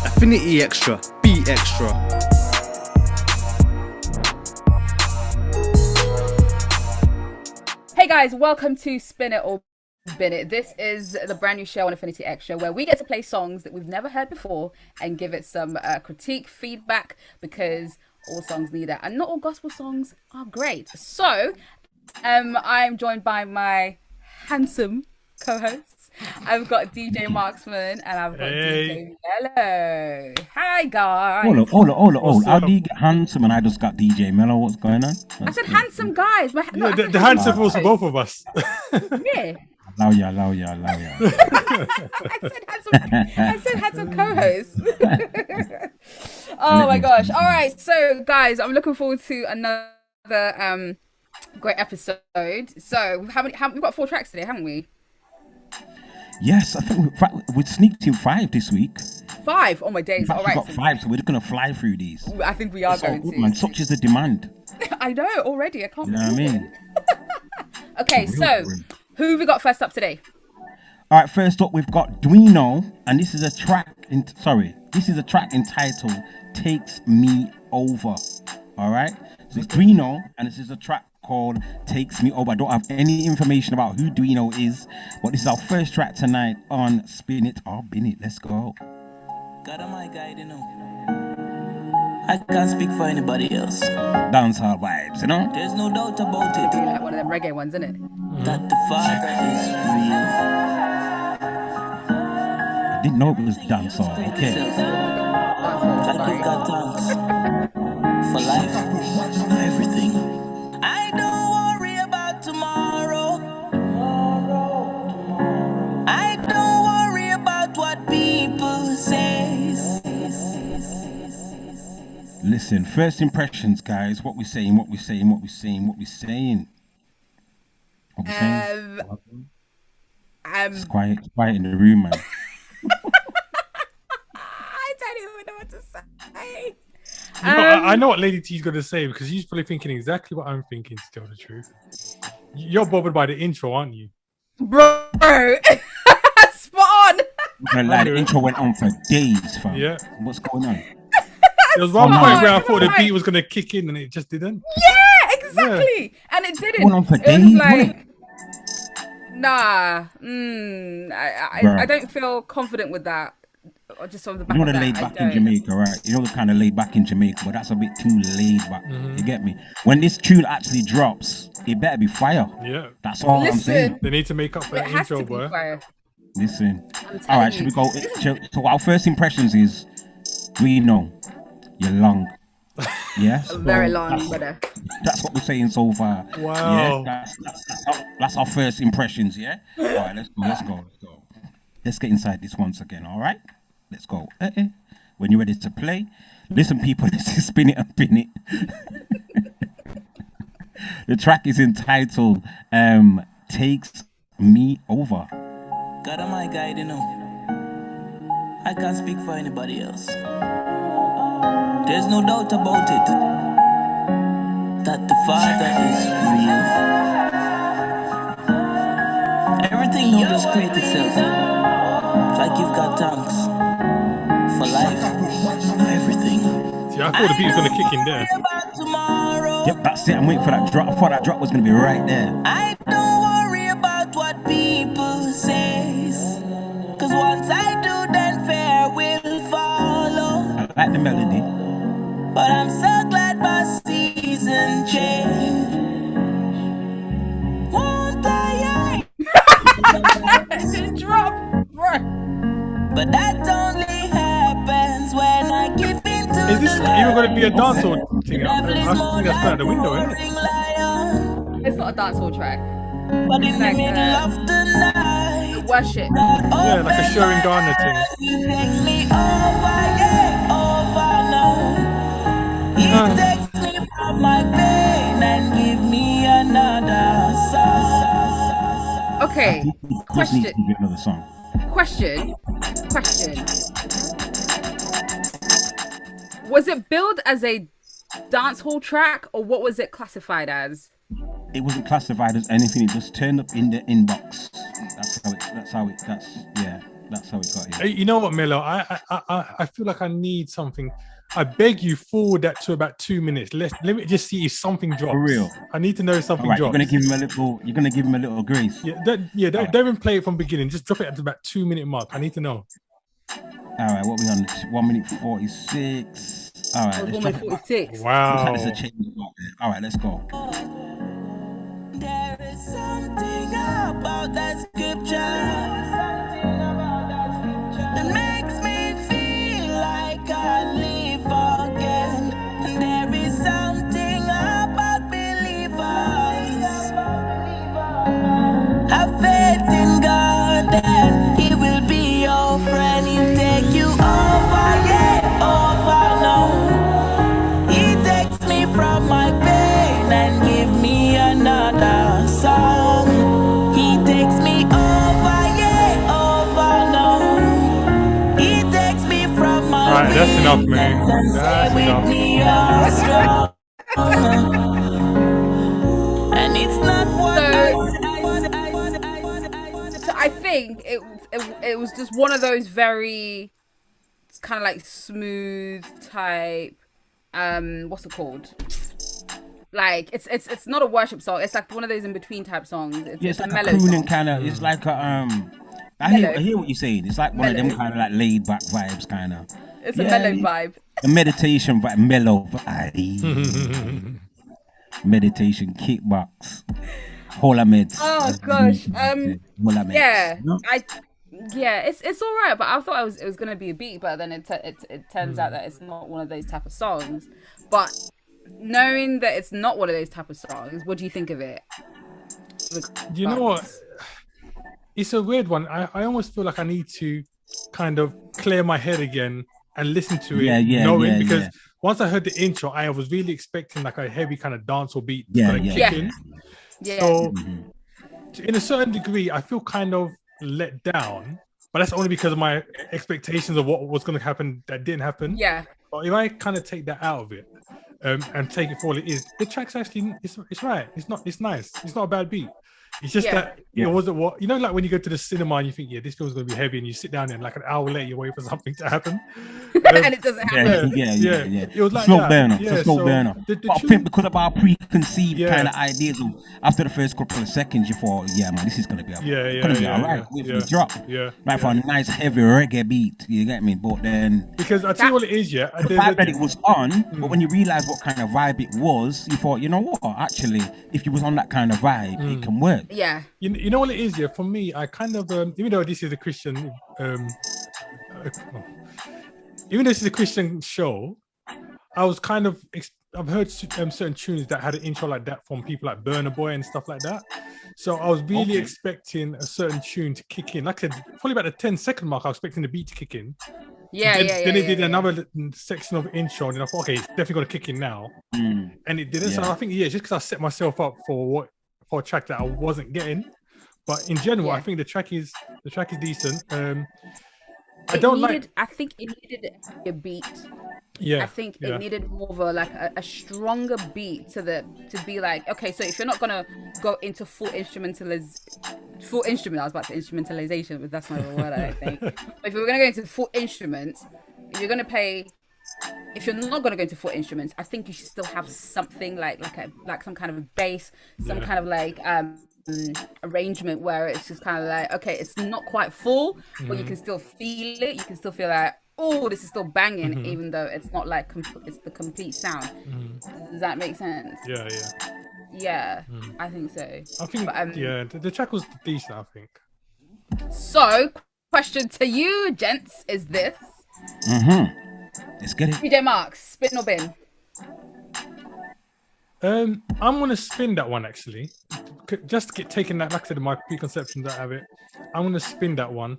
Affinity Xtra, be extra. Hey guys, welcome to Spin It or Bin It. This is the brand new show on Affinity Xtra where we get to play songs that we've never heard before and give it some critique, feedback, because all songs need that. And not all gospel songs are great. So, I'm joined by my handsome co-hosts. I've got DJ Marksman and I've got DJ Mello. Hi guys. Hold on. How do you get handsome and I just got DJ Mello? What's going on? I said handsome guys. The handsome was both of us. Yeah. Allow ya. I said handsome co-host. Oh my gosh. All right. So guys, I'm looking forward to another great episode. So we've got 4 tracks today, haven't we? Yes, I think we sneaked to 5 this week. 5? Oh my days. All right. We've got 5, so we're just going to fly through these. I think we are going to. Man, such is the demand. I know already. I can't believe it. You know what I mean? Okay, so who have we got first up today? All right, first up we've got Duino, and this is a track entitled Takes Me Over. All right? So it's Duino, and this is a track called Takes Me Over. I don't have any information about who Duino is, but this is our first track tonight on Spin It or Bin It. Let's go. God am my guide, you know. I can't speak for anybody else. Dancehall vibes, you know? There's no doubt about it. Like one of them reggae ones, isn't it? That the Father is real. I didn't know it was dancehall, okay. That you've got thanks for life, for everything. I don't worry about tomorrow. I don't worry about what people say. Listen, first impressions, guys. What we're saying. It's quiet in the room, man. I don't even know what to say. I know what Lady T's going to say, because she's probably thinking exactly what I'm thinking, to tell the truth. You're bothered by the intro, aren't you? Bro, spot on. The intro went on for days, fam. Yeah. What's going on? There was one point where I thought the beat was going to kick in and it just didn't. Yeah, exactly. Yeah. And it didn't. Went on for it days, was like, nah. I don't feel confident with that. Or just on the back you know of the that, laid back in Jamaica, right? You know the kind of laid back in Jamaica, but that's a bit too laid back. You get me? When this tune actually drops, it better be fire. Yeah. That's all I'm saying. They need to make up for the intro, boy. Listen. All right, should we go? So our first impressions is, we know you're long. Yeah? Very long, brother. That's what we're saying so far. Wow. Yeah? That's our first impressions, yeah? All right, let's go. Let's get inside this once again, all right? Let's go. When you're ready to play, listen, people, this is Spin It and Bin It. The track is entitled Takes Me Over. God am my guide, you know. I can't speak for anybody else. There's no doubt about it. That the Father is real. Everything don't just create itself. Like you've got thanks for life, for everything. See, I thought the beat was going to kick in there. Yep, that's it. I'm waiting for that drop. I thought that drop was going to be right there. I don't worry about what people say. Cause once I do, then fear will follow. I like the melody. But I'm so glad my season changed. Won't I? Drop, bro. But that only happens when I give in to Is this even going to be a dancehall thing? I think that's out the window, isn't it? It's not a dancehall track. But in the middle of the night, worship. Yeah, like a Sharon Garner thing. He takes me over, yeah, over now. He takes me from my pain and give me another song. Okay, question. Another song. Question. Was it billed as a dance hall track, or what was it classified as? It wasn't classified as anything. It just turned up in the inbox. That's yeah. That's how it got Hey, here. you know what, Melo? I feel like I need something. I beg you, forward that to about 2 minutes. Let me just see if something drops. For real. I need to know if All something right, drops. you're gonna give him a little grace. Yeah, don't even play it from beginning. Just drop it at about 2 minute mark. I need to know. All right, what we on? 1 minute 46. All right, let's drop it. 46. Wow. There's a change. All right, let's go. There is something about that scripture that makes me feel like I live again. There is something about believers. Have faith in God and He will be your friend. He'll take you over, yeah, over now. He takes me from my pain and give me another song. He takes me over, yeah, over now. He takes me from my Alright, that's enough, man. weakness and That's say enough. with me you're strong. And it's not what So I think it was just one of those very kind of like smooth type. What's it called? Like it's not a worship song. It's like one of those in between type songs. It's a like a mellow crooning song. kind of. It's like a I Mellow. hear what you're saying. It's like one of them Mellow. kind of like laid back vibes, kind of. It's a mellow vibe. A meditation vibe, mellow vibe. Meditation, kickbox, hola meds. Oh gosh. Hola meds. Yeah. No? It's all right, but I thought it was gonna be a beat, but then it turns out that it's not one of those type of songs. But knowing that it's not one of those type of songs, what do you think of it? You know what? It's a weird one. I almost feel like I need to kind of clear my head again and listen to it, because once I heard the intro, I was really expecting like a heavy kind of dancehall beat to kind of kick in. Yeah. So, in a certain degree, I feel kind of let down, but that's only because of my expectations of what was going to happen that didn't happen. Yeah. But if I kind of take that out of it and take it for what it is, the track's actually it's right. It's nice. It's not a bad beat. It's just that it wasn't what like when you go to the cinema and you think, this film's gonna be heavy, and you sit down there and like an hour later you wait for something to happen, and it doesn't happen. Yeah. It was like slow that. burner. Yeah, It's a slow burner. The But I tune- think because of our preconceived kind of ideas, after the first couple of seconds, you thought, man, this is gonna be alright. Wait for the drop. Right, for a nice heavy reggae beat. You get me? But then because I tell you what it is, the vibe that it was on, but when you realize what kind of vibe it was, you thought, you know what? Actually, if you was on that kind of vibe, it can work. Yeah. You know what it is, for me, I kind of even though this is a Christian show, I was kind of I've heard certain tunes that had an intro like that from people like Burna Boy and stuff like that. So I was really expecting a certain tune to kick in. Like I said, probably about the 10-second mark, I was expecting the beat to kick in. Then it did another section of intro, and then I thought, okay, it's definitely gonna kick in now. And it didn't. So I think it's just because I set myself up for a track that I wasn't getting. But in general, I think the track is decent. I think it needed a beat. Yeah. I think it needed more of a stronger beat to be like, okay, so if you're not gonna go into full instrumentation, I was about to say instrumentalization, but that's not a word, I don't think. But if you're gonna go into full instruments, if you're not gonna go into full instruments, I think you should still have something like some kind of bass, some kind of like arrangement where it's just kind of like, okay, it's not quite full, but you can still feel it. You can still feel like, oh, this is still banging, even though it's not like it's the complete sound. Does that make sense? Yeah, I think so. I think the track was decent, I think. So, question to you, gents, is this: Let's get it. PJ Marks, spin or bin? I'm gonna spin that one actually. Just taking that, like I said, my preconceptions out of it. I'm gonna spin that one.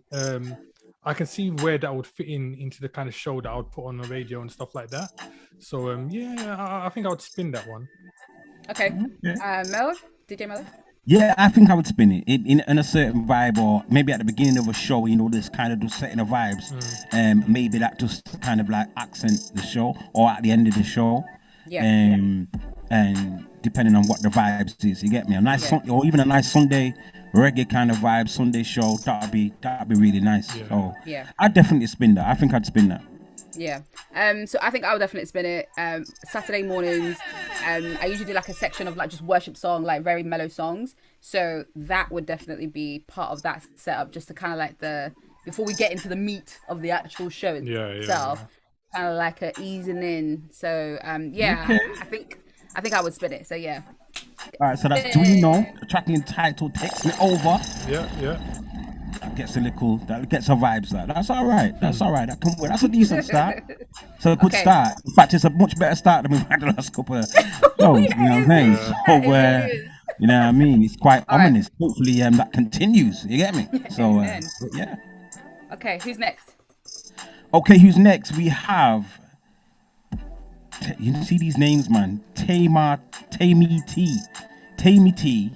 I can see where that would fit into the kind of show that I would put on the radio and stuff like that. So I think I would spin that one. Okay. Mel, DJ Mel. Yeah, I think I would spin it in a certain vibe, or maybe at the beginning of a show, this kind of just setting of vibes. Maybe that just kind of like accent the show, or at the end of the show. And depending on what the vibes is. You get me? A nice or even a nice Sunday reggae kind of vibe, Sunday show. That'd be really nice. Yeah. So Yeah. I'd definitely spin that. I think I'd spin that. Yeah. So I think I would definitely spin it. Saturday mornings, I usually do like a section of like just worship song, like very mellow songs. So that would definitely be part of that setup, just to kind of like before we get into the meat of the actual show itself, kind of like a easing in. So Okay. I think I would spin it. So yeah. All right, so that's Do You Know, the track entitled Text Me Over. Yeah. That gets a vibes like that's all right. That's all right. That's a decent start. So a good start. In fact, it's a much better start than we've had the last couple of shows. You know what I'm saying? So you know what I mean? It's quite ominous. Right. Hopefully that continues. You get me? So yeah. Okay, who's next? Okay, who's next? We have you see these names, man. Tammy T.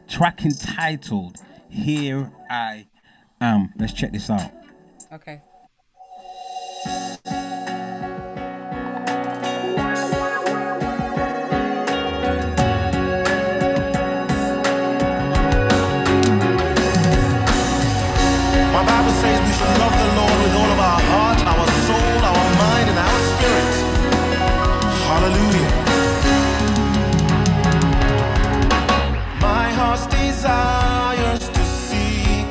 Track entitled Here I Am. Let's check this out. Okay. My Bible says we should love the Lord with all of our heart, our soul, our mind, and our spirit. Hallelujah. My heart's desires to see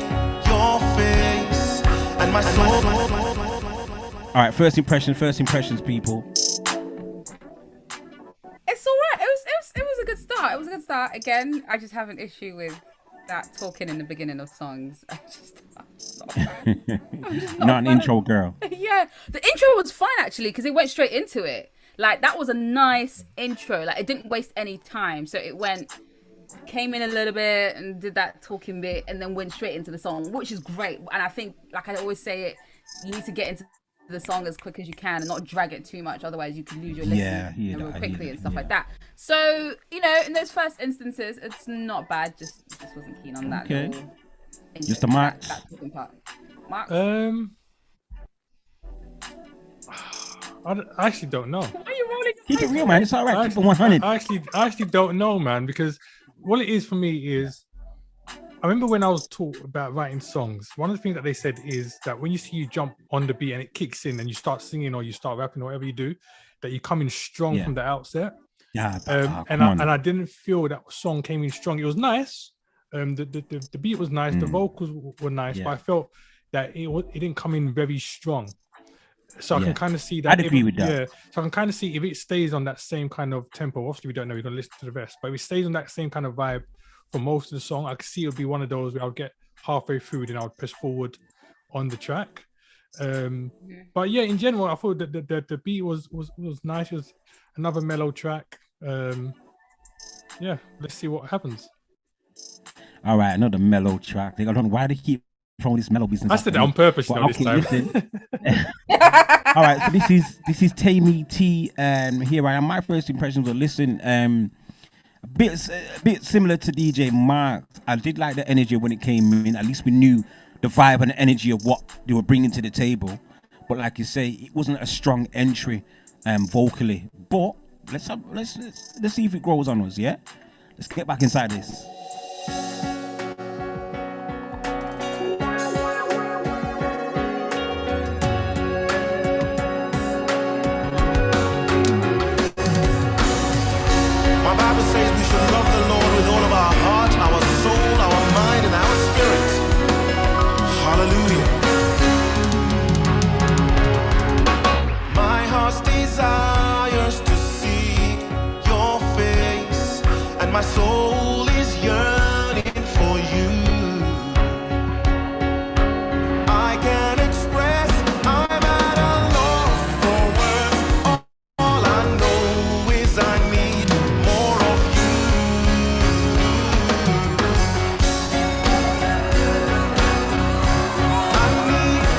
your face and my soul. All right, first impressions, people. It's all right. It was a good start. It was a good start. Again, I just have an issue with that talking in the beginning of songs. I'm not an intro girl. Yeah, the intro was fine actually because it went straight into it. Like that was a nice intro. Like it didn't waste any time. So it came in a little bit and did that talking bit and then went straight into the song, which is great. And I think, like I always say, you need to get into the song as quick as you can and not drag it too much, otherwise you can lose your listening real quickly and stuff like that. So in those first instances, it's not bad. Just wasn't keen on that. Okay. Just a Max. That talking part. Max. I actually don't know. Why are you rolling? Keep it real, man. It's all right. Keep it 100. I actually don't know, man, because what it is for me is, I remember when I was taught about writing songs, one of the things that they said is that when you see you jump on the beat and it kicks in and you start singing or you start rapping or whatever you do, that you come in strong from the outset. Yeah. And I didn't feel that song came in strong. It was nice. The beat was nice. The vocals were nice, but I felt that it didn't come in very strong. So I can kind of see that. I'd agree with that. Yeah. So I can kind of see if it stays on that same kind of tempo. Obviously, we don't know. We don't listen to the rest. But if it stays on that same kind of vibe for most of the song, I could see it would be one of those where I'll get halfway through and I'll press forward on the track. But yeah, in general, I thought that the beat was nice. It was another mellow track. Yeah, let's see what happens. All right, another mellow track. I don't know why they keep throwing this mellow business. I said that on purpose, this time. All right, so this is Tammy T, and here I am. My first impressions of listen, a bit similar to DJ Mark. I did like the energy when it came in. At least we knew the vibe and the energy of what they were bringing to the table. But like you say, it wasn't a strong entry vocally. But let's see if it grows on us. Yeah, let's get back inside this. My soul is yearning for you. I can't express, I'm at a loss for words. All I know is I need more of you. I need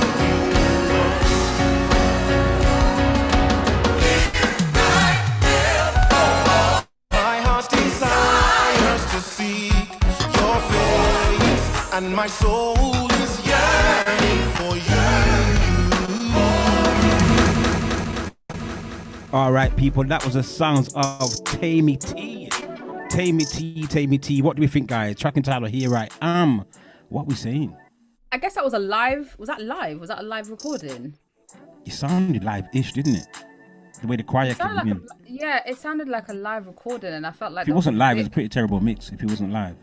my heart's desires to see your face, and my soul is yearning for you. All right, people, that was the sounds of Tammy T. Tammy T. What do we think, guys? Track entitled Here I Am. What we saying? I guess that was a live. Was that live? Was that a live recording? It sounded live-ish, didn't it? The way the choir came Like in. yeah, it sounded like a live recording, and I felt like If it wasn't live, it was a pretty terrible mix. If it wasn't live.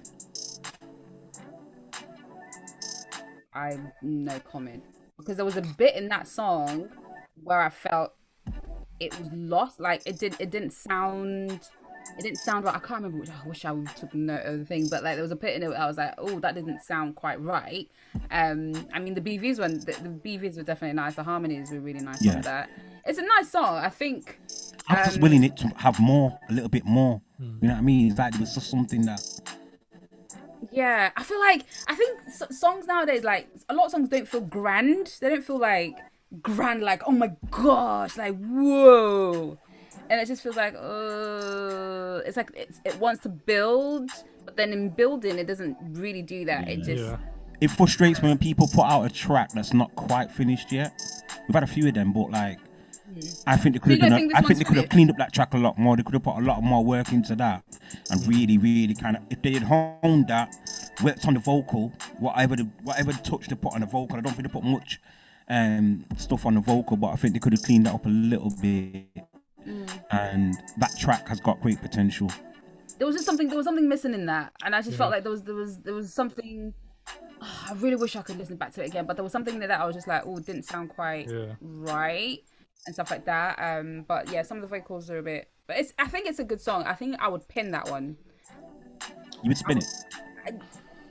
I no comment, because there was a bit in that song where I felt it was lost. Like it didn't sound right. I can't remember. I wish I took note of the thing, but like there was a bit in it where I was like, oh, that didn't sound quite right. I mean the BVs were definitely nice. The harmonies were really nice on that. It's a nice song. I think I'm just willing it to have more, a little bit more. You know what I mean? It's like it was just something that. Yeah, I think songs nowadays, like a lot of songs don't feel grand. They don't feel like grand, like oh my gosh, like whoa, and it just feels like it's like it wants to build, but then in building it doesn't really do that. It just it frustrates me when people put out a track that's not quite finished yet. We've had a few of them, but like I think they could have cleaned up that track a lot more. They could have put a lot more work into that and really kind of, if they had honed that, worked on the vocal, whatever touch they put on the vocal. I don't think they put much stuff on the vocal, but I think they could have cleaned that up a little bit. And that track has got great potential. There was something missing in that, and I just felt like there was something. Oh, I really wish I could listen back to it again, but there was something that I was just like, oh, it didn't sound quite right. And stuff like that. But yeah, some of the vocals are a bit. But I think it's a good song. I think I would pin that one. You would spin it.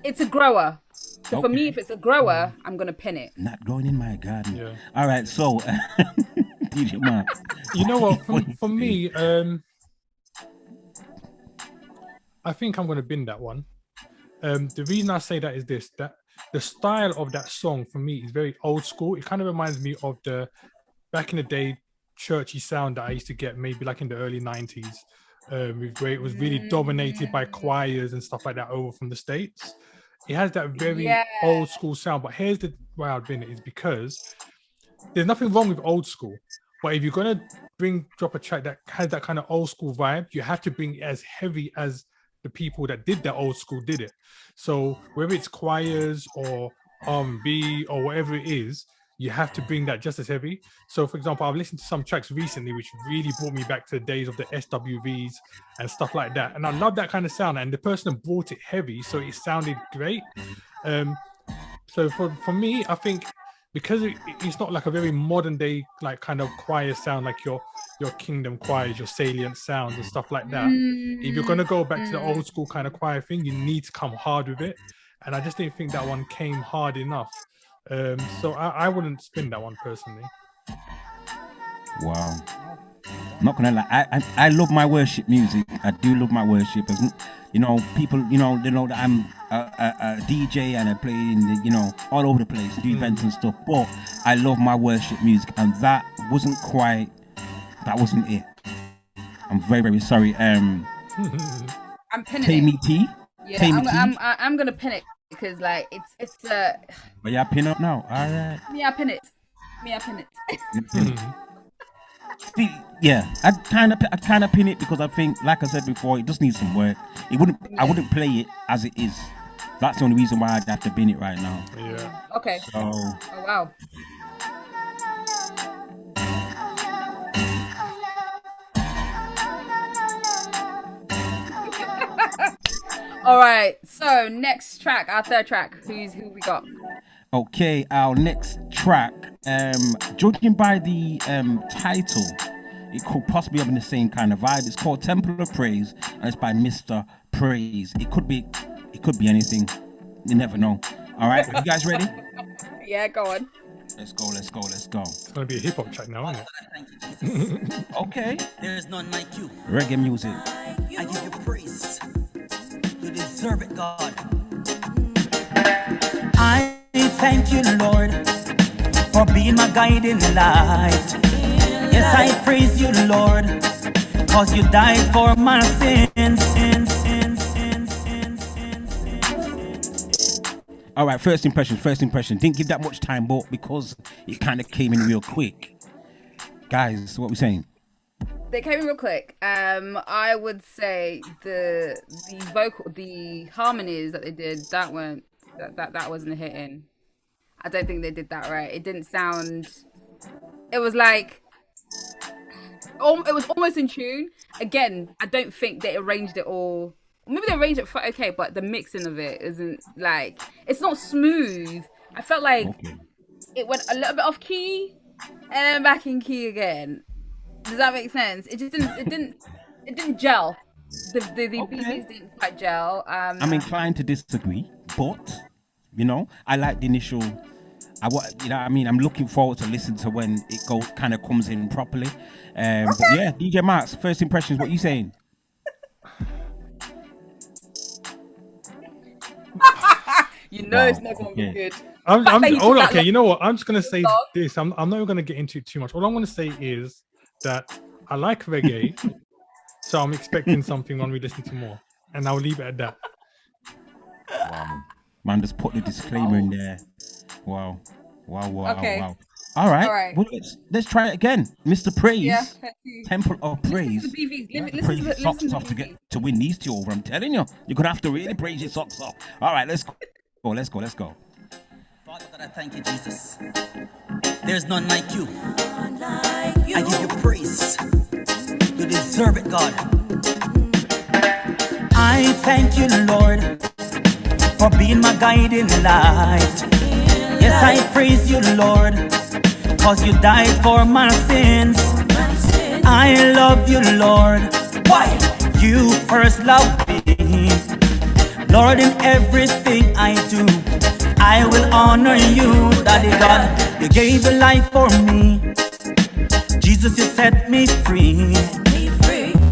It's a grower. So for me, if it's a grower, I'm gonna pin it. Not going in my garden. Yeah. All right. So, DJ Mark. You know what? For me, I think I'm gonna bin that one. The reason I say that is this: that the style of that song for me is very old school. It kind of reminds me of the back in the day churchy sound that I used to get maybe like in the early 90s, where it was really dominated by choirs and stuff like that over from the States. It has that very old school sound, but here's the why I've been it is because there's nothing wrong with old school, but if you're gonna drop a track that has that kind of old school vibe, you have to bring it as heavy as the people that did that old school did it. So whether it's choirs or R&B or whatever it is, you have to bring that just as heavy. So, for example, I've listened to some tracks recently which really brought me back to the days of the SWVs and stuff like that. And I love that kind of sound. And the person brought it heavy, so it sounded great. So for me, I think because it's not like a very modern day like kind of choir sound, like your Kingdom choirs, your Salient sounds and stuff like that. If you're going to go back to the old school kind of choir thing, you need to come hard with it. And I just didn't think that one came hard enough. So I wouldn't spin that one personally. Wow. I'm not gonna lie, I love my worship music. I do love my worship. You know, people, you know, they know that I'm a DJ and I play in the, you know, all over the place, do events and stuff. But I love my worship music, and that wasn't it. I'm very, very sorry. I'm pinning it. T. Yeah, I'm gonna pin it. Because like it's But yeah, pin up now. All right. I pin it. Yeah, I kind of pin it because I think, like I said before, it just needs some work. I wouldn't play it as it is. That's the only reason why I'd have to bin it right now. Yeah. Okay. So. Oh wow. All right, so next track, our third track. Who we got? Okay, our next track, judging by the title, it could possibly have the same kind of vibe. It's called Temple of Praise, and it's by Mr. Praise. It could be anything. You never know. All right, you guys ready? Yeah, go on. Let's go. It's gonna be a hip hop track now, isn't it? Okay. There is none like you. Reggae music. I give you praise. You deserve it, God. I thank you, Lord, for being my guiding light. Yes, I praise you, Lord, cause you died for my sins. All right, first impression. Didn't give that much time, but because it kind of came in real quick. Guys, what we saying? They came in real quick. I would say the harmonies that they did, that wasn't hitting. I don't think they did that right. It didn't sound. It was like, it was almost in tune. Again, I don't think they arranged it all. Maybe they arranged it okay, but the mixing of it isn't like, it's not smooth. I felt like it went a little bit off key and then back in key again. Does that make sense? It just didn't gel. The BBs didn't quite gel. I'm inclined to disagree, but I like the initial. I'm looking forward to listening to when it kind of comes in properly. But yeah, DJ Max, first impressions, what you saying? It's not going to be good. Okay, you know what? I'm just going to say this. I'm not going to get into it too much. All I'm going to say is that I like reggae, so I'm expecting something when we listen to more. And I'll leave it at that. Wow. Man, just put the disclaimer in there. Wow. Okay. Wow. All right. Well, let's try it again. Mr. Praise. Yeah, Temple of Praise. Listen to the BVs. Praise your socks off to win these two over. I'm telling you. You're going to have to really praise your socks off. All right, let's go. Let's go. Father God, I thank you, Jesus. There's none like you. I give you praise. You deserve it, God. I thank you, Lord, for being my guiding light. Yes, I praise you, Lord, cause you died for my sins. I love you, Lord. Why? You first loved me. Lord, in everything I do, I will honor you, Daddy God. You gave your life for me. Jesus, you set me free.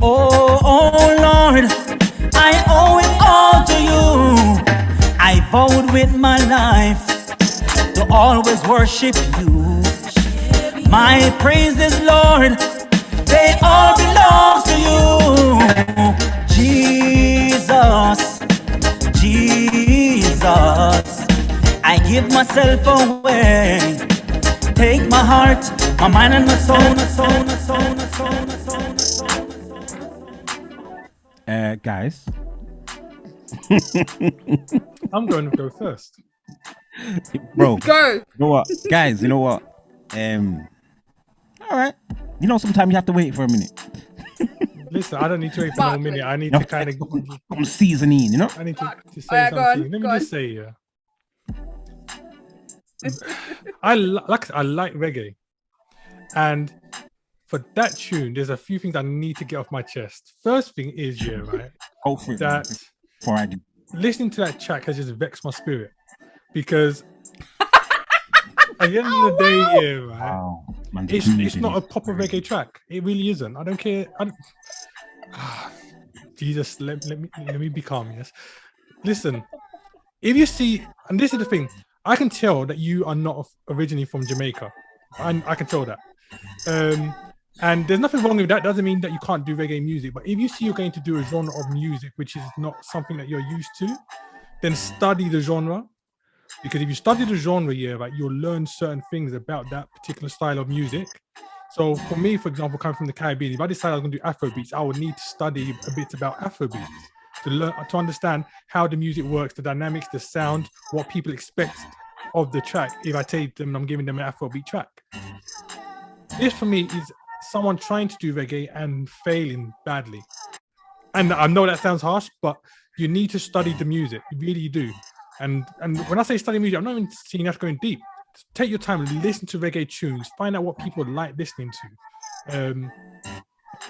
Oh Lord, I owe it all to you. I vowed with my life to always worship you. My praises, Lord, they all belong to you. Jesus, I give myself away. Take my heart, my mind and my soul, Guys. I'm going to go first. Bro. Go. You know what? Guys, you know what? All right. Sometimes you have to wait for a minute. Listen, I don't need to wait for no minute. I need to kind of come seasoning, I need to say something. Let me just say, I like reggae, and for that tune, there's a few things I need to get off my chest. First thing is, that listening to that track has just vexed my spirit, because at the end of the day, it's not a proper reggae track. It really isn't. I don't care. Jesus, let me be calm. Yes, listen. If you see, and this is the thing, I can tell that you are not originally from Jamaica. I can tell that. And there's nothing wrong with that. Doesn't mean that you can't do reggae music. But if you see you're going to do a genre of music which is not something that you're used to, then study the genre. Because if you study the genre, you'll learn certain things about that particular style of music. So for me, for example, coming from the Caribbean, if I decided I was going to do Afrobeats, I would need to study a bit about Afrobeats to understand how the music works, the dynamics, the sound, what people expect of the track. If I take them and I'm giving them an Afrobeat track, this for me is someone trying to do reggae and failing badly. And I know that sounds harsh, but you need to study the music. You really do. And when I say study music, I'm not even saying that's going deep. Take your time, listen to reggae tunes, find out what people like listening to, and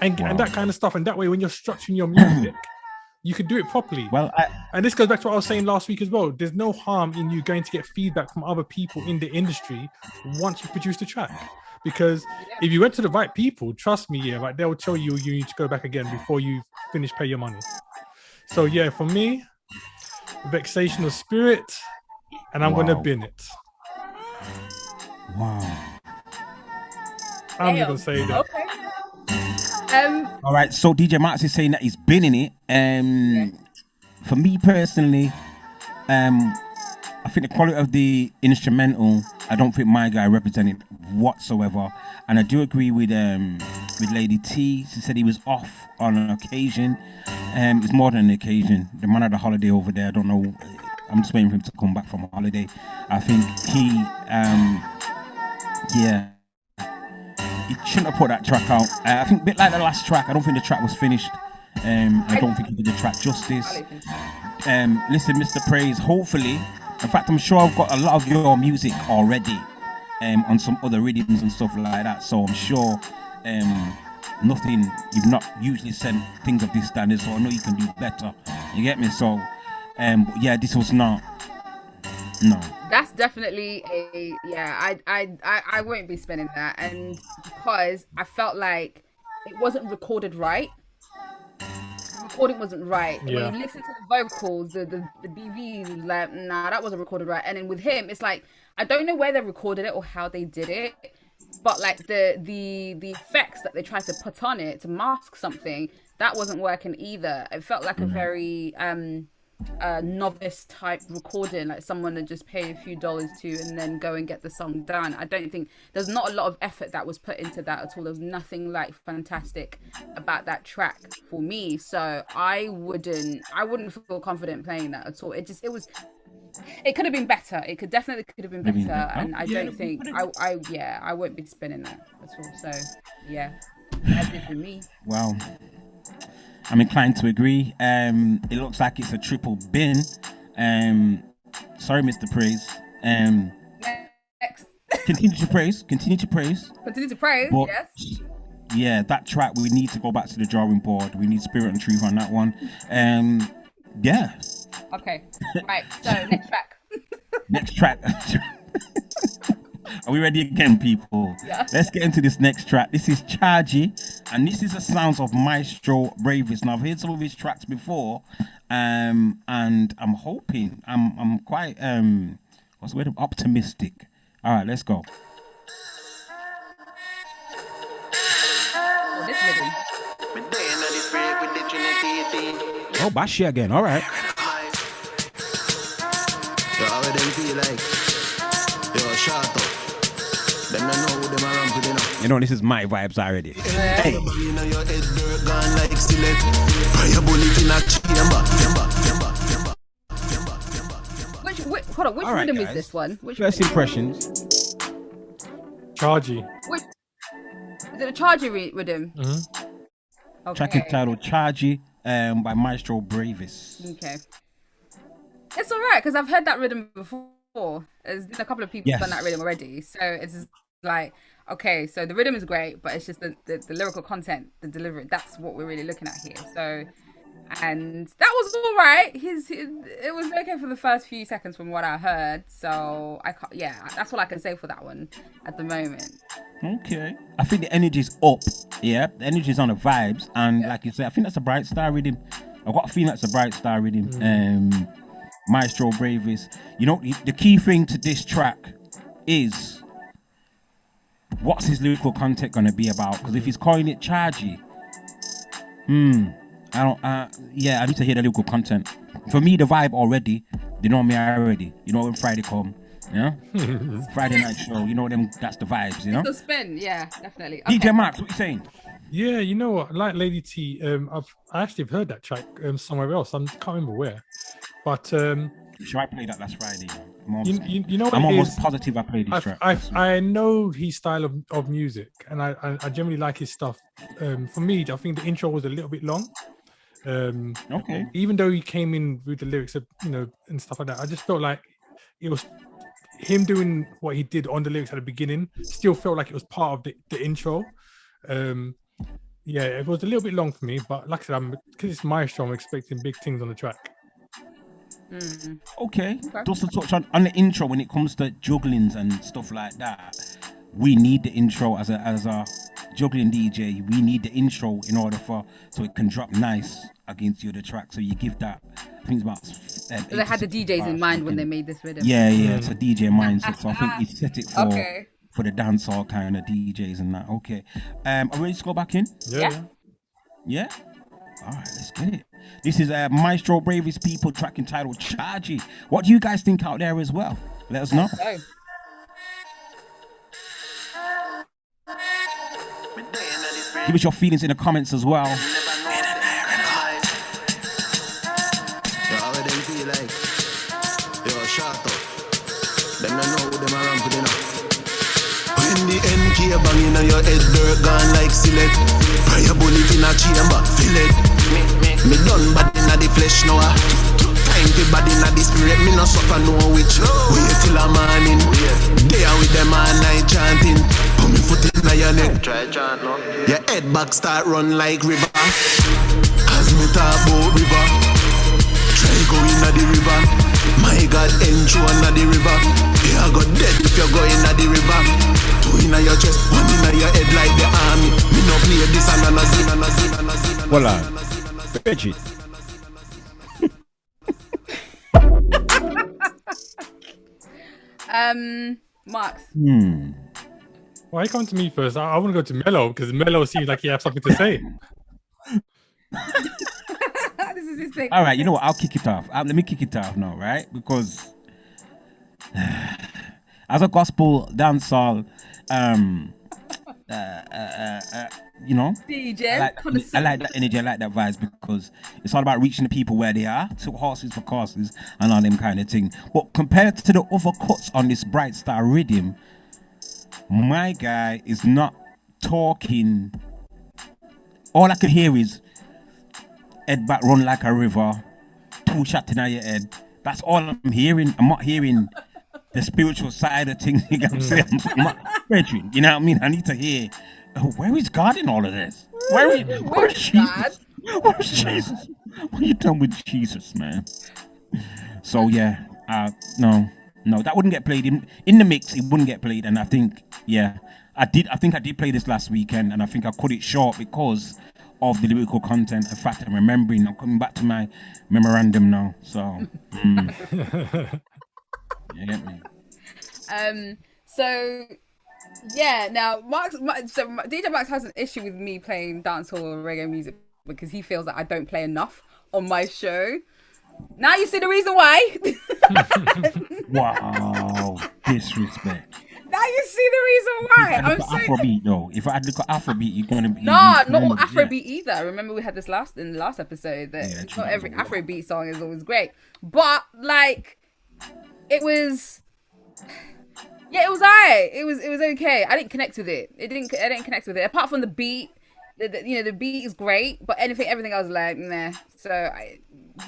that kind of stuff. And that way, when you're structuring your music, you could do it properly. And this goes back to what I was saying last week as well. There's no harm in you going to get feedback from other people in the industry once you produce the track. Because if you went to the right people, trust me, they will tell you need to go back again before you finish pay your money. So for me, vexation of spirit, and I'm going to bin it. Wow. I'm just going to say that. Okay. All right, so DJ Max is saying that he's binning it. For me personally, I think the quality of the instrumental, I don't think my guy represented whatsoever. And I do agree with with Lady T. She said he was off on an occasion. It's more than an occasion. The man had a holiday over there. I don't know. I'm just waiting for him to come back from a holiday. I think he shouldn't have put that track out. I think a bit like the last track, I don't think the track was finished. I don't think he did the track justice. Listen, Mr. Praise, hopefully, in fact, I'm sure I've got a lot of your music already on some other rhythms and stuff like that. So I'm sure you've not usually sent things of this standard, so I know you can do better. You get me? So, yeah, this was not. No. That's definitely I won't be spinning that, and because I felt like it wasn't recorded right. The recording wasn't right. Yeah. When you listen to the vocals, the BVs, like, nah, that wasn't recorded right. And then with him, it's like I don't know where they recorded it or how they did it, but like the effects that they tried to put on it to mask something, that wasn't working either. It felt like a very novice type recording, like someone that just pay a few dollars to and then go and get the song done. I don't think there's not a lot of effort that was put into that at all. There was nothing like fantastic about that track for me, so I wouldn't feel confident playing that at all. It could have been better. It could definitely have been better, and I don't think I won't be spinning that at all. So yeah, that's it for me. Wow. I'm inclined to agree. It looks like it's a triple bin. Sorry, Mr. Praise. Next. Continue to praise. Continue to praise. But, Yes. Yeah, that track, we need to go back to the drawing board. We need spirit and truth on that one. Yeah. Okay. Right. So next track. Next track. Are we ready again, people? Yeah. Let's get into this next track. This is Chargy, and this is the sounds of Maestro Bravest. Now, I've heard some of his tracks before, and I'm hoping, I'm quite, what's the word? Optimistic. All right, let's go. Oh, this rhythm. Oh, Bashi again. All right. Yo, how them feel like? Yo, shut up. Them don't know who them around with, you know. You know, this is my vibes already. Hey. Hold on, which All right, rhythm guys. is this one? Which First impressions. Chargy. is it a Charger rhythm? Mm-hmm. Okay. Track entitled Chargy by Maestro Bravest. Okay. It's all right because I've heard that rhythm before. There's been a couple of people Yes. done that rhythm already, so it's just like, okay, so the rhythm is great, but it's just the lyrical content, the delivery. That's what we're really looking at here. So, and that was all right. It was okay for the first few seconds from what I heard. So that's all I can say for that one at the moment. Okay. I think the energy's up. Yeah, the energy's on the vibes, and like you said, I think that's a Bright Star rhythm. I've got a feeling that's a Bright Star rhythm. Maestro Bravest. You know, the key thing to this track is what's his lyrical content gonna be about? Because if he's calling it Chargy, I need to hear the lyrical content. For me, the vibe already, they know me already. You know when Friday come, yeah? Friday night show, you know them, that's the vibes, you know? The spin, yeah, definitely. Okay. DJ Max, what you saying? Yeah, you know what? Like Lady T, I actually have heard that track somewhere else. I can't remember where, but Sure, I played that last Friday. you know what I'm it almost is? positive I played this track. I know his style of music, and I generally like his stuff. For me, I think the intro was a little bit long. Okay. Even though he came in with the lyrics, and stuff like that, I just felt like it was him doing what he did on the lyrics at the beginning. Still felt like it was part of the intro. Yeah, it was a little bit long for me, but like I said, because it's Maestro, I'm expecting big things on the track. Okay. Just to touch on the intro, when it comes to jugglings and stuff like that, we need the intro as a juggling DJ. We need the intro in order so it can drop nice against the other track. So you give that, I think it's about. So they had the DJs in mind when they made this rhythm. Yeah, it's a DJ mindset. So I think he set it for Okay. for the dancehall kind of DJs and that. Okay. Are we ready to go back in? Yeah. Yeah? All right, let's get it. This is Maestro Bravest People track entitled Chargy. What do you guys think out there as well? Let us know. So, Me day in this Give us your feelings in the comments as well. You already feel like you're shut up. Them don't know who them around for dinner. When the NK banging on your head, dirt gone like sillet. Pray a bullet in a chamber, feel it. Me done bad in the flesh now. Time to bad in the spirit, me no suffer no witch. Wait till a morning. There with them all night chanting. Put me foot in your neck. Try chant no. Your head back start run like river. As me talk about river. Try go in the river. My God, entry under the river. You are got dead if you go in the river. Two in your chest, one in your head like the army. Me no play this and another. Voila. Reggie. Marks. Why you come to me first? I want to go to Mello because Mello seems like he has something to say. This is his thing. All right, you know what? I'll kick it off. Let me kick it off now, right? Because as a gospel dancehall, you know, DJ, I like that energy, I like that vibes because it's all about reaching the people where they are, to horses for courses and all them kind of thing. But compared to the other cuts on this Bright Star rhythm, my guy is not talking. All I could hear is head back run like a river, two shots in your head. That's all I'm hearing. I'm not hearing the spiritual side of things. You know what I'm saying? You know what I mean? I need to hear, where is God in all of this? Where's Jesus? Where's Jesus? What are you done with Jesus, man? So yeah, no, that wouldn't get played in the mix. It wouldn't get played, and I think, yeah, I think I did play this last weekend, and I think I cut it short because of the lyrical content. In fact, I'm remembering. I'm coming back to my memorandum now. So, you get me. So yeah, now DJ Max has an issue with me playing dancehall or reggae music because he feels that I don't play enough on my show. Now you see the reason why. Wow, disrespect. Now you see the reason why. I'm saying Afrobeat though. If I had look at Afrobeat, you're gonna be not all Afrobeat either. Remember we had this in the last episode that not every Afrobeat song is always great, but like it was. Yeah, it was alright. It was okay. I didn't connect with it. I didn't connect with it. Apart from the beat, the beat is great, but everything else was like meh. So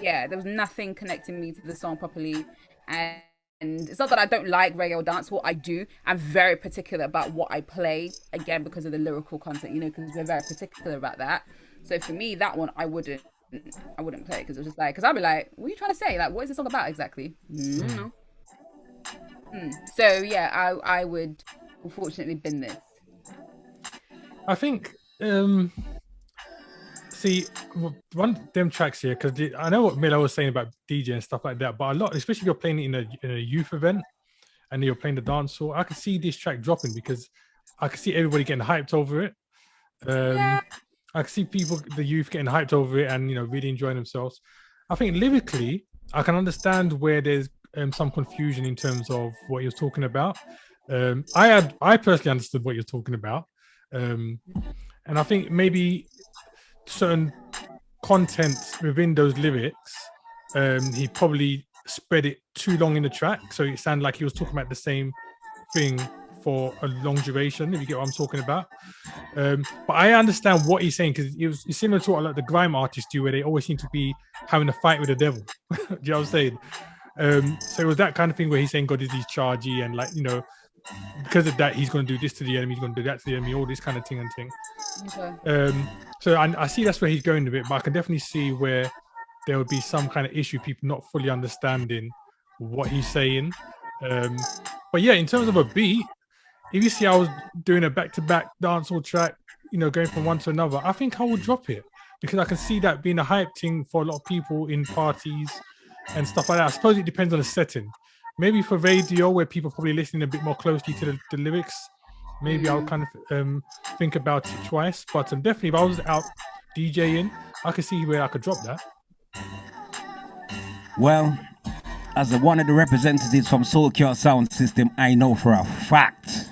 there was nothing connecting me to the song properly. And it's not that I don't like reggae or dancehall. I do. I'm very particular about what I play. Again, because of the lyrical content, because we're very particular about that. So for me, that one I wouldn't play because it was just like, because I'd be like, what are you trying to say? Like, what is this song about exactly? No. So yeah, I would unfortunately bin this. I think see one of them tracks here, because I know what Miller was saying about DJ and stuff like that, but a lot, especially if you're playing it in a youth event and you're playing the dancehall, I could see this track dropping because I could see everybody getting hyped over it. I could see the youth getting hyped over it and really enjoying themselves. I think lyrically, I can understand where there's some confusion in terms of what he was talking about. I personally understood what he was talking about, and I think maybe certain content within those lyrics, he probably spread it too long in the track, so it sounded like he was talking about the same thing for a long duration, if you get what I'm talking about. But I understand what he's saying, because it's similar to what like the grime artists do, where they always seem to be having a fight with the devil. Do you know what I'm saying? So it was that kind of thing where he's saying God is chargy, and because of that he's going to do this to the enemy, he's going to do that to the enemy, all this kind of thing and thing. Okay. So I see that's where he's going with it, but I can definitely see where there would be some kind of issue, people not fully understanding what he's saying. But yeah, in terms of a beat, if you see I was doing a back-to-back dancehall track, going from one to another, I think I would drop it, because I can see that being a hype thing for a lot of people in parties and stuff like that. I suppose it depends on the setting. Maybe for radio, where people are probably listening a bit more closely to the lyrics, maybe I'll kind of think about it twice. But definitely, if I was out DJing, I could see where I could drop that. Well, as one of the representatives from SOUNDCLOUD Sound System, I know for a fact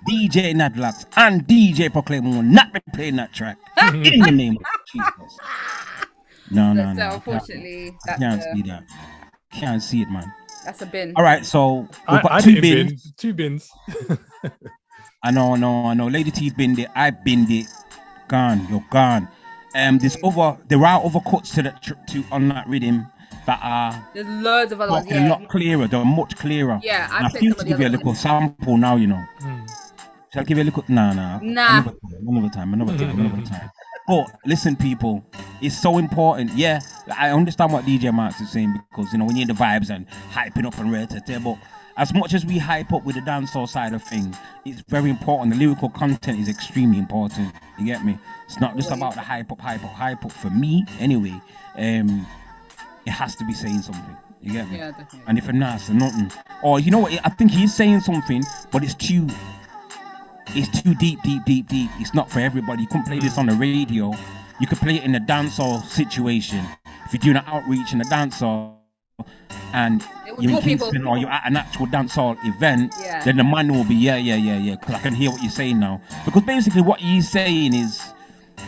DJ Nadlocks and DJ Proclaim will not be playing that track in the name of Jesus. No. So unfortunately, I can't see that. Can't see it, man. That's a bin. All right, so we've got I two didn't bins. bin. 2 bins. I know. Lady T's binned it. I binned it. Gone. You're gone. There are other cuts on that rhythm that are There's loads of other ones. a lot clearer. They're much clearer. Yeah, I feel to give you a little sample now, you know. Shall I give you a little? Nah. Another time. But listen, people, it's so important. Yeah, I understand what DJ Marks is saying because, you know, we need the vibes and hyping up and ready to but as much as we hype up with the dancehall side of things, it's very important. The lyrical content is extremely important. You get me? It's not just about the hype up. For me, anyway, it has to be saying something. You get me? Yeah, definitely. And if it's not, it's nothing. Or you know what? I think he's saying something, but it's too deep. It's not for everybody. You can't play this on the radio. You could play it in a dancehall situation. If you're doing an outreach in a dancehall and you're in Kingston or you're at an actual dancehall event, then the man will be, yeah. Because I can hear what you're saying now. Because basically what he's saying is,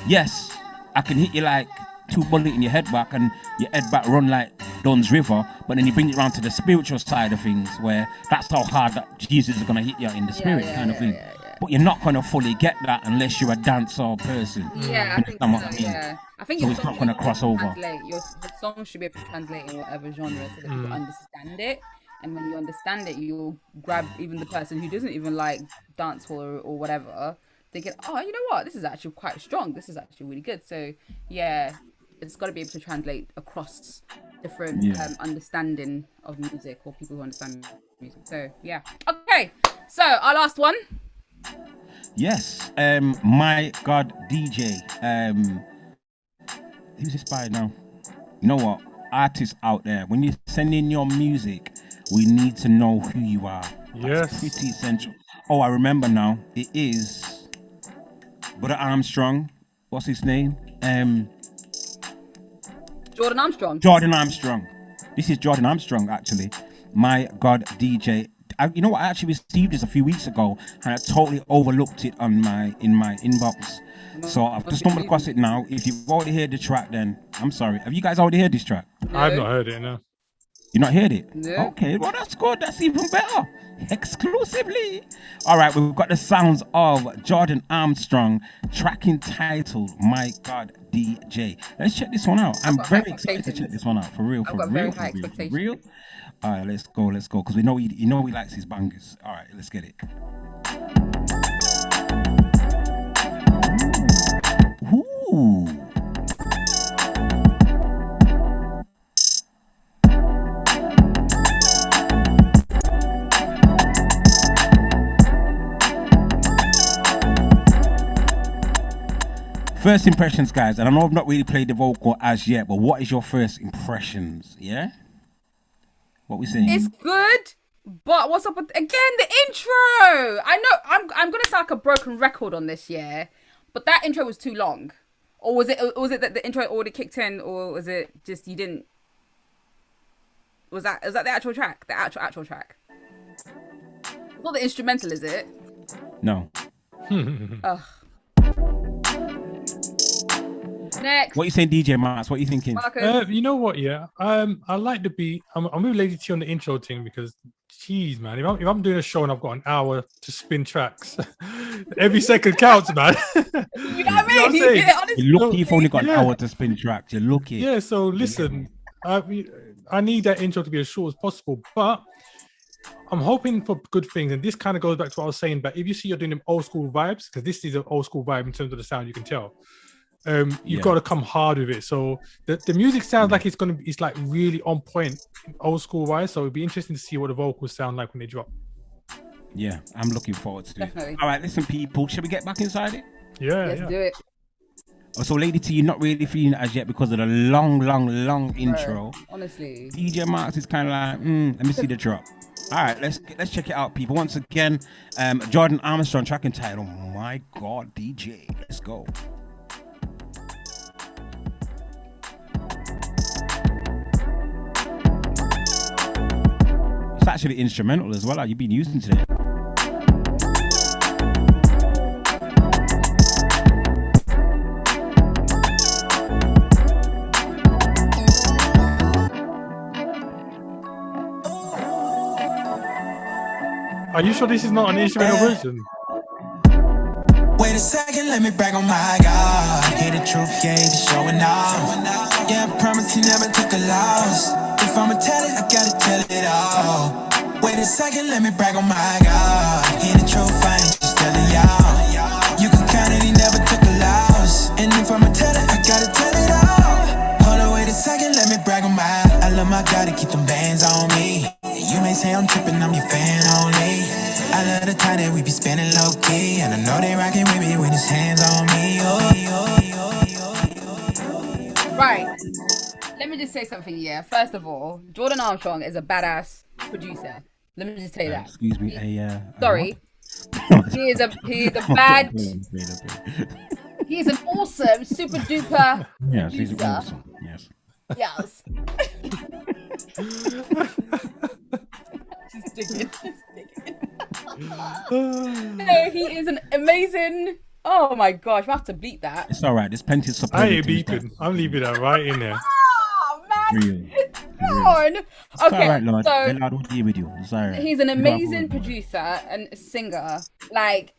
yes, I can hit you like 2 bullets in your head back and your head back run like Dunn's River, but then he brings it around to the spiritual side of things where that's how hard that Jesus is going to hit you in the spirit kind of thing. But you're not going to fully get that unless you're a dancehall person. Yeah, I think so, yeah. I think so it's not going to cross over. Your song should be able to translate in whatever genre so that people understand it. And when you understand it, you'll grab even the person who doesn't even like dancehall or whatever, thinking, oh, you know what? This is actually quite strong. This is actually really good. So, yeah, it's got to be able to translate across different understanding of music or people who understand music. So, yeah. Okay, so our last one. Yes, my God, DJ. Who's inspired now? You know what? Artists out there, when you send in your music, we need to know who you are. Yes. That's pretty essential. Oh, I remember now. It is Brother Armstrong. What's his name? Jordan Armstrong. Jordan Armstrong. This is Jordan Armstrong, actually. My God, DJ. You know what? I actually received this a few weeks ago, and I totally overlooked it in my inbox. So I've just stumbled across it now. If you've already heard the track, then I'm sorry. Have you guys already heard this track? No. I've not heard it, no. You not heard it? No. Okay, well that's good. That's even better. Exclusively. All right, we've got the sounds of Jordan Armstrong, track entitled "My God DJ." Let's check this one out. I'm very excited to check this one out for real. For real. All right, let's go. Because we know he likes his bangers. All right, let's get it. Ooh. First impressions, guys, and I know I've not really played the vocal as yet, but what is your first impressions? Yeah? What we saying? It's good, but what's up with, again, the intro? I know I'm gonna sound like a broken record on this, yeah, but that intro was too long. Or was it that the intro already kicked in, or was it just you didn't? Was that the actual track? The actual track? It's not the instrumental, is it? No. Ugh. Next. What are you saying, DJ Marks? What are you thinking? You know what? Yeah, I like the beat. I'm with Lady T on the intro thing because, jeez, man, if I'm doing a show and I've got an hour to spin tracks, every second counts, man. You know what I mean? You're lucky you've only got an hour to spin tracks. You're lucky. Yeah. So listen, I need that intro to be as short as possible, but I'm hoping for good things. And this kind of goes back to what I was saying. But if you see you're doing them old school vibes, because this is an old school vibe in terms of the sound, you can tell. You've got to come hard with it. So the music sounds like it's like really on point, old school wise. So it'd be interesting to see what the vocals sound like when they drop. Yeah, I'm looking forward to Definitely. it. All right, listen, people, shall we get back inside it? Yeah, Let's do it. So, Lady T, you're not really feeling it as yet because of the long intro. Honestly. DJ Marks is kind of like, let me see the drop. All right, let's check it out, people. Once again, Jordan Armstrong, track entitled "My God DJ." Let's go. It's actually instrumental as well. You've been using today. Are you sure this is not an instrumental version? Wait a second, let me brag on my God. Hear the truth, yeah, he be showing off. Yeah, I promise he never took a loss. If I'ma tell it, I gotta tell it all. Wait a second, let me brag on my God. Hear the truth, I ain't just telling y'all. You can count it, he never took a loss. And if I'ma tell it, I gotta tell it all. Hold on, wait a second, let me brag on my I love my God to keep them bands on me. And you may say I'm tripping, I'm your fan only. I love the time that we be spending low key, and I know they rockin' with me when his hands on me. Right. Let me just say something, yeah. First of all, Jordan Armstrong is a badass producer. Let me just say that. Excuse me, Sorry. He's a bad. He's an awesome, super duper Yes, he's producer. awesome. Yes. Yes. She's digging. No, he is an amazing. Oh my gosh, I have to bleep that. It's all right. There's plenty of support. I ain't beeping. I'm leaving that right in there. Oh man, Real. come on. It's Okay, all right, Lord. so Lord will deal with you. It's all right. he's an You know amazing what I'm producer and singer. Like,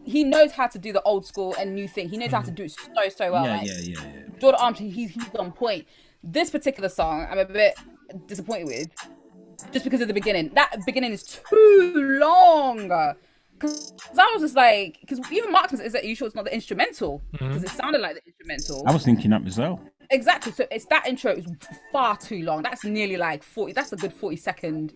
he knows how to do the old school and new thing. He knows how to do it so well. Yeah, like, yeah. Jordan Armstrong, he's on point. This particular song, I'm a bit disappointed with, just because of the beginning. That beginning is too long. Because I was just like, because even Marksman is that you sure it's not the instrumental? Because it sounded like the instrumental. I was thinking that myself. Exactly. So it's that intro is far too long. That's nearly like 40. That's a good 40-second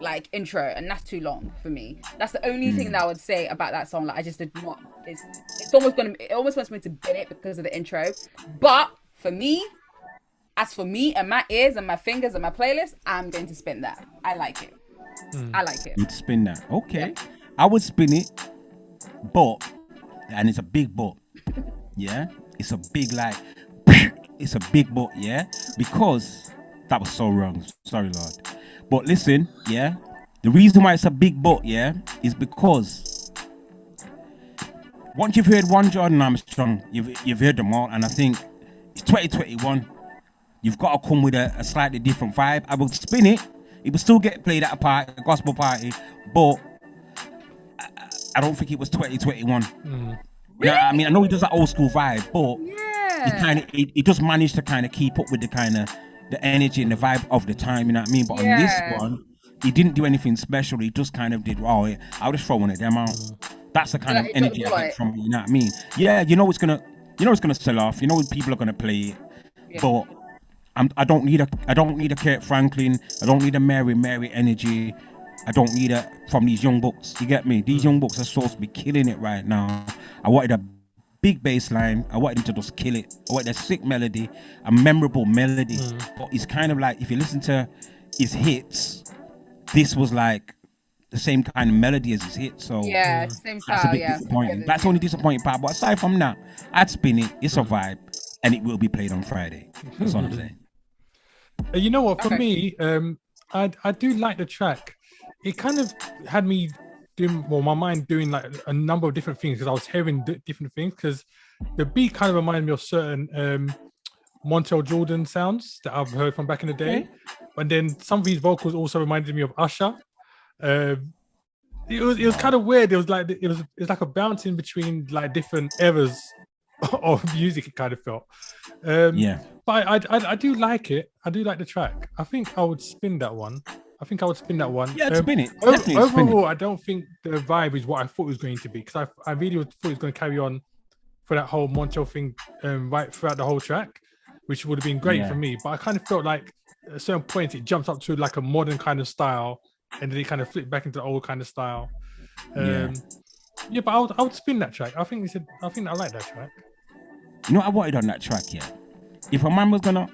like intro, and that's too long for me. That's the only thing that I would say about that song. Like, I just did not. It almost wants me to bin it because of the intro. But for me, as for me and my ears and my fingers and my playlist, I'm going to spin that. I like it. I like it. You'd spin that. Okay. Yeah. I would spin it, but, and it's a big but. Yeah? It's a big, like, it's a big but, yeah? Because that was so wrong. Sorry, Lord. But listen, yeah? The reason why it's a big but, yeah, is because once you've heard one Jordan Armstrong, you've heard them all, and I think it's 2021. You've got to come with a slightly different vibe. I will spin it. It will still get played at a party, a gospel party, but I don't think it was 2021. Really? Yeah, I mean, I know he does that old school vibe, but Yeah. he just managed to kind of keep up with the energy and the vibe of the time. You know what I mean? But on this one, he didn't do anything special. He just kind of did. Oh, yeah, I'll just throw one of them out. That's the kind of energy I get from it. You know what I mean? Yeah, you know it's gonna sell off. You know people are gonna play it, but. I don't need a Kurt Franklin. I don't need a Mary energy. I don't need it from these young bucks. You get me? These young bucks are supposed to be killing it right now. I wanted a big bass line. I wanted him to just kill it. I wanted a sick melody, a memorable melody. But it's kind of like, if you listen to his hits, this was like the same kind of melody as his hits. So Yeah, same style. that's a bit disappointing. That's the only disappointing part. But aside from that, I'd spin it. It's a vibe, and it will be played on Friday. That's all I'm saying. You know what? For me, I do like the track. It kind of had me doing, well, my mind doing like a number of different things because I was hearing different things. Because the beat kind of reminded me of certain Montel Jordan sounds that I've heard from back in the day. And then some of his vocals also reminded me of Usher. It was kind of weird. It was like a bouncing between like different eras of music. It kind of felt. But I do like it. I do like the track. I think I would spin that one. Yeah, spin it. Definitely Overall, spin it. I don't think the vibe is what I thought it was going to be, because I really thought it was going to carry on for that whole Montel thing right throughout the whole track, which would have been great for me. But I kind of felt like at a certain point it jumps up to like a modern kind of style, and then it kind of flipped back into the old kind of style. But I would spin that track. I think I like that track. You know what I wanted on that track, yeah? If a man was gonna,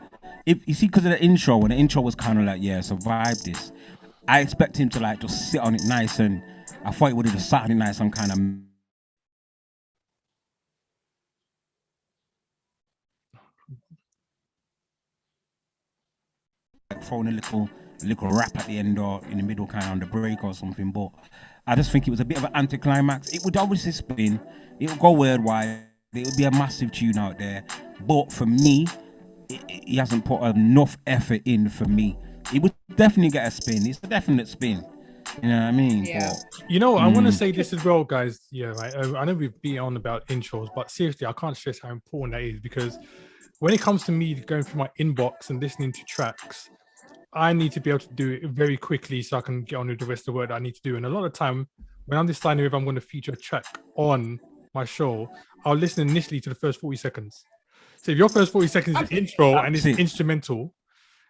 if you see, because of the intro, when the intro was kind of like, survive this, I expect him to like just sit on it nice, and I thought it would have just sat on it nice, some kind of throwing a little rap at the end or in the middle, kind of on the break or something. But I just think it was a bit of an anticlimax. It would obviously spin, it would go worldwide, it would be a massive tune out there. But for me, he hasn't put enough effort in for me. He would definitely get a spin. It's a definite spin. You know what I mean? Yeah. But, You know, I want to say this as well, guys. Yeah, right. I know we've been on about intros, but seriously, I can't stress how important that is, because when it comes to me going through my inbox and listening to tracks, I need to be able to do it very quickly so I can get on with the rest of the work that I need to do. And a lot of time, when I'm deciding if I'm going to feature a track on my show, I'll listen initially to the first 40 seconds. So if your first 40 seconds is intro and it's instrumental,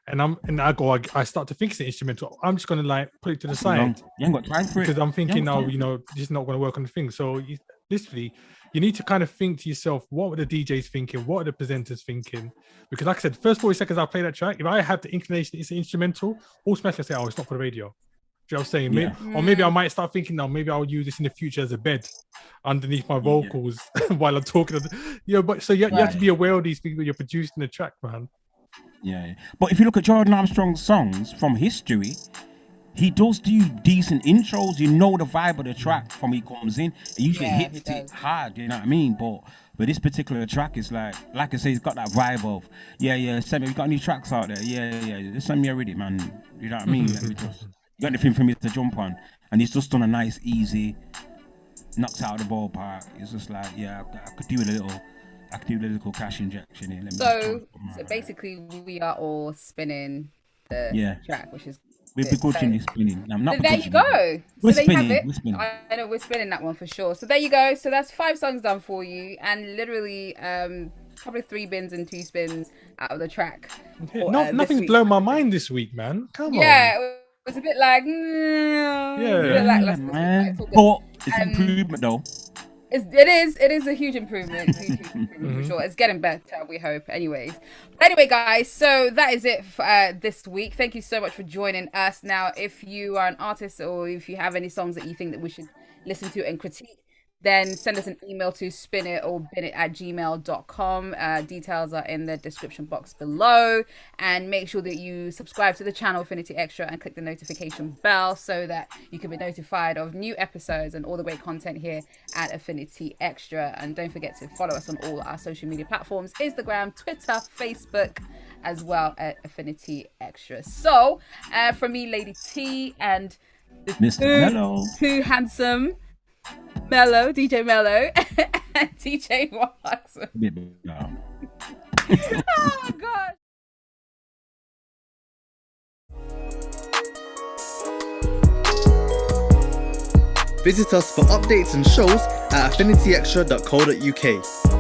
and I start to think it's an instrumental, I'm just gonna like put it to the side. You ain't got time for it. Because I'm thinking, oh, you know, this is not gonna work on the thing. So literally, you need to kind of think to yourself, what were the DJs thinking? What are the presenters thinking? Because like I said, first 40 seconds I'll play that track. If I have the inclination it's an instrumental, automatically I say, oh, it's not for the radio. Do you know what I'm saying? Yeah. Or maybe I might start thinking, no, maybe I'll use this in the future as a bed underneath my vocals while I'm talking. But so you have to be aware of these things when you're producing the track, man. Yeah. But if you look at Jordan Armstrong's songs from history, he does do decent intros. You know the vibe of the track from he comes in. It usually hits it hard, you know what I mean? But this particular track is like I say, it's got that vibe of, send me, we got any tracks out there? Yeah. Just send me already, man. You know what I mean? Like, you got anything for me to jump on. And he's just done a nice, easy, knocks out of the ballpark. It's just like, I could do with a little cash injection here. So basically, we are all spinning the track, which is we're begrudgingly spinning. No, so there you go. We're so spinning. There you have it. We're spinning. I know we're spinning that one for sure. So there you go. So that's 5 songs done for you, and literally probably 3 bins and 2 spins out of the track. Nothing's blown my mind this week, man. Come on. Yeah, it was a bit like man. But it's improvement though. It is a huge improvement, for sure. It's getting better, we hope. Anyway, guys, so that is it for this week. Thank you so much for joining us. Now, if you are an artist or if you have any songs that you think that we should listen to and critique, then send us an email to spinitinbinit@gmail.com. Details are in the description box below. And make sure that you subscribe to the channel Affinity Xtra and click the notification bell so that you can be notified of new episodes and all the great content here at Affinity Xtra. And don't forget to follow us on all our social media platforms, Instagram, Twitter, Facebook, as well at Affinity Xtra. So, from me, Lady T, and Mr. Mello, too handsome Mello, DJ Mello, and DJ Wax. Oh my god. Visit us for updates and shows at affinityextra.co.uk.